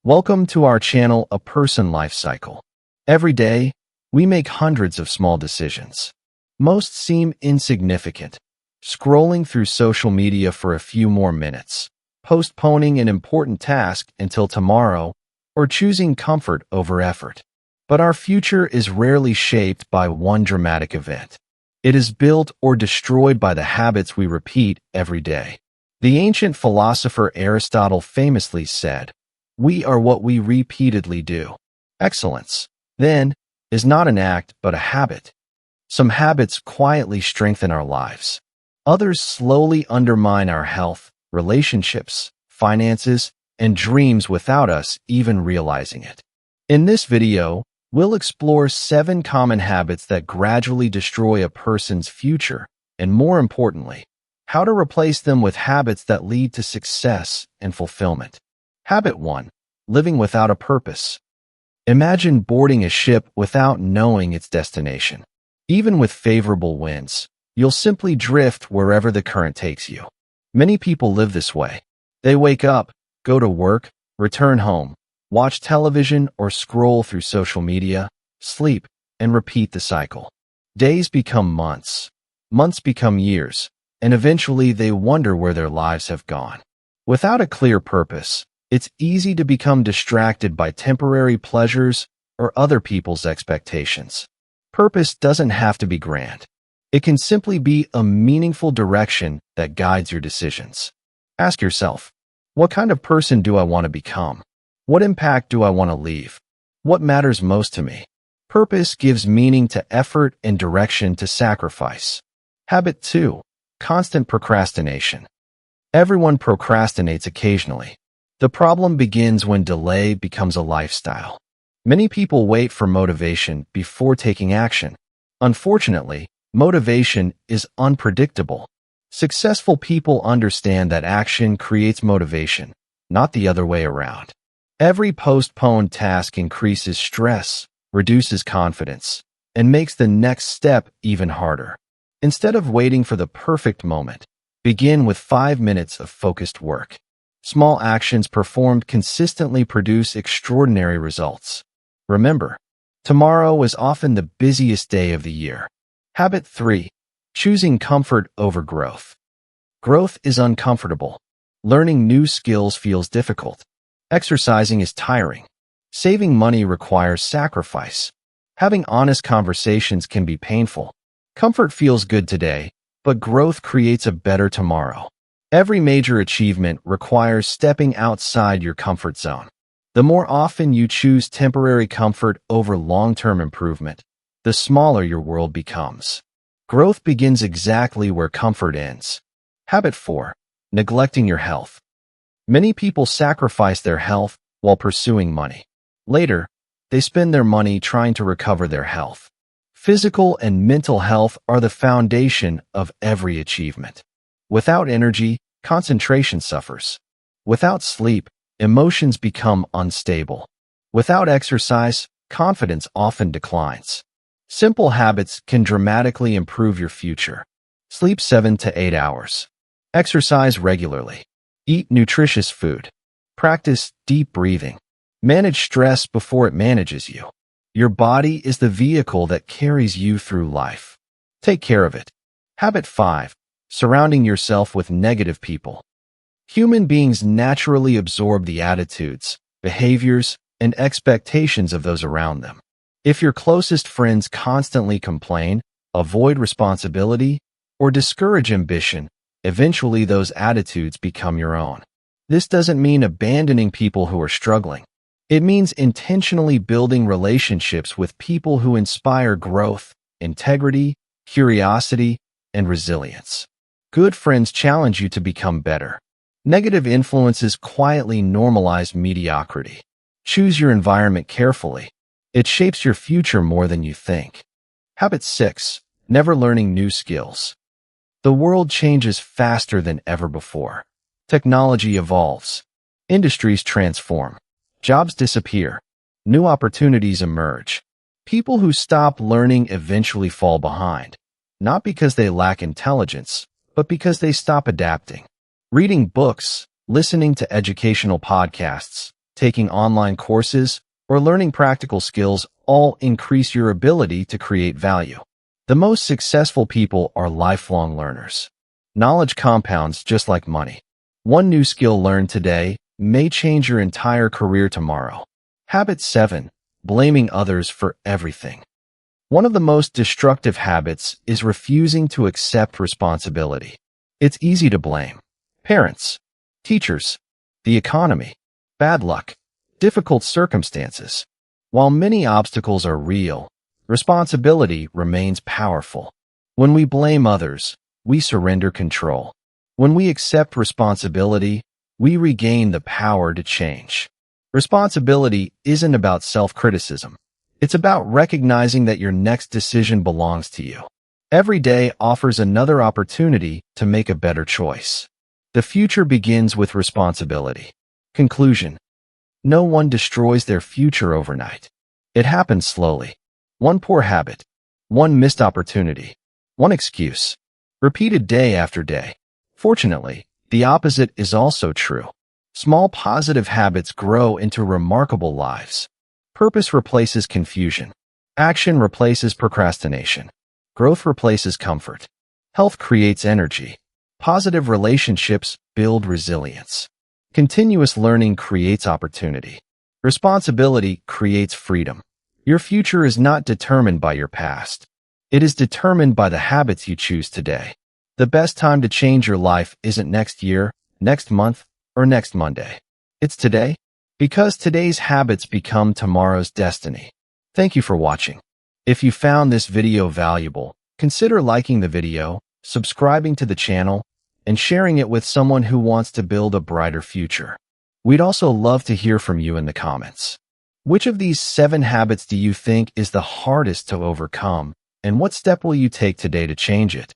Welcome to our channel, A Person Life Cycle. Every day, we make hundreds of small decisions. Most seem insignificant. Scrolling through social media for a few more minutes, postponing an important task until tomorrow, or choosing comfort over effort. But our future is rarely shaped by one dramatic event. It is built or destroyed by the habits we repeat every day. The ancient philosopher Aristotle famously said, "We are what we repeatedly do." Excellence, then, is not an act but a habit. Some habits quietly strengthen our lives. Others slowly undermine our health, relationships, finances, and dreams without us even realizing it. In this video, we'll explore 7 common habits that gradually destroy a person's future, and more importantly, how to replace them with habits that lead to success and fulfillment. Habit 1. Living without a purpose. Imagine boarding a ship without knowing its destination. Even with favorable winds, you'll simply drift wherever the current takes you. Many people live this way. They wake up, go to work, return home, watch television or scroll through social media, sleep, and repeat the cycle. Days become months. Months become years. And eventually they wonder where their lives have gone. Without a clear purpose, it's easy to become distracted by temporary pleasures or other people's expectations. Purpose doesn't have to be grand. It can simply be a meaningful direction that guides your decisions. Ask yourself, what kind of person do I want to become? What impact do I want to leave? What matters most to me? Purpose gives meaning to effort and direction to sacrifice. Habit 2. Constant procrastination. Everyone procrastinates occasionally. The problem begins when delay becomes a lifestyle. Many people wait for motivation before taking action. Unfortunately, motivation is unpredictable. Successful people understand that action creates motivation, not the other way around. Every postponed task increases stress, reduces confidence, and makes the next step even harder. Instead of waiting for the perfect moment, begin with 5 minutes of focused work. Small actions performed consistently produce extraordinary results. Remember, tomorrow is often the busiest day of the year. Habit 3. Choosing comfort over growth. Growth is uncomfortable. Learning new skills feels difficult. Exercising is tiring. Saving money requires sacrifice. Having honest conversations can be painful. Comfort feels good today, but growth creates a better tomorrow. Every major achievement requires stepping outside your comfort zone. The more often you choose temporary comfort over long-term improvement, the smaller your world becomes. Growth begins exactly where comfort ends. Habit 4. Neglecting your health. Many people sacrifice their health while pursuing money. Later, they spend their money trying to recover their health. Physical and mental health are the foundation of every achievement. Without energy, concentration suffers. Without sleep, emotions become unstable. Without exercise, confidence often declines. Simple habits can dramatically improve your future. Sleep 7 to 8 hours. Exercise regularly. Eat nutritious food. Practice deep breathing. Manage stress before it manages you. Your body is the vehicle that carries you through life. Take care of it. Habit 5. Surrounding yourself with negative people. Human beings naturally absorb the attitudes, behaviors, and expectations of those around them. If your closest friends constantly complain, avoid responsibility, or discourage ambition, eventually those attitudes become your own. This doesn't mean abandoning people who are struggling. It means intentionally building relationships with people who inspire growth, integrity, curiosity, and resilience. Good friends challenge you to become better. Negative influences quietly normalize mediocrity. Choose your environment carefully. It shapes your future more than you think. Habit 6. Never learning new skills. The world changes faster than ever before. Technology evolves. Industries transform. Jobs disappear. New opportunities emerge. People who stop learning eventually fall behind, not because they lack intelligence, but because they stop adapting. Reading books, listening to educational podcasts, taking online courses, or learning practical skills all increase your ability to create value. The most successful people are lifelong learners. Knowledge compounds just like money. One new skill learned today may change your entire career tomorrow. Habit 7. Blaming others for everything. One of the most destructive habits is refusing to accept responsibility. It's easy to blame parents, teachers, the economy, bad luck, difficult circumstances. While many obstacles are real, responsibility remains powerful. When we blame others, we surrender control. When we accept responsibility, we regain the power to change. Responsibility isn't about self-criticism. It's about recognizing that your next decision belongs to you. Every day offers another opportunity to make a better choice. The future begins with responsibility. Conclusion. No one destroys their future overnight. It happens slowly. One poor habit, one missed opportunity, one excuse, repeated day after day. Fortunately, the opposite is also true. Small positive habits grow into remarkable lives. Purpose replaces confusion. Action replaces procrastination. Growth replaces comfort. Health creates energy. Positive relationships build resilience. Continuous learning creates opportunity. Responsibility creates freedom. Your future is not determined by your past. It is determined by the habits you choose today. The best time to change your life isn't next year, next month, or next Monday. It's today, because today's habits become tomorrow's destiny. Thank you for watching. If you found this video valuable, consider liking the video, subscribing to the channel, and sharing it with someone who wants to build a brighter future. We'd also love to hear from you in the comments. Which of these 7 habits do you think is the hardest to overcome, and what step will you take today to change it?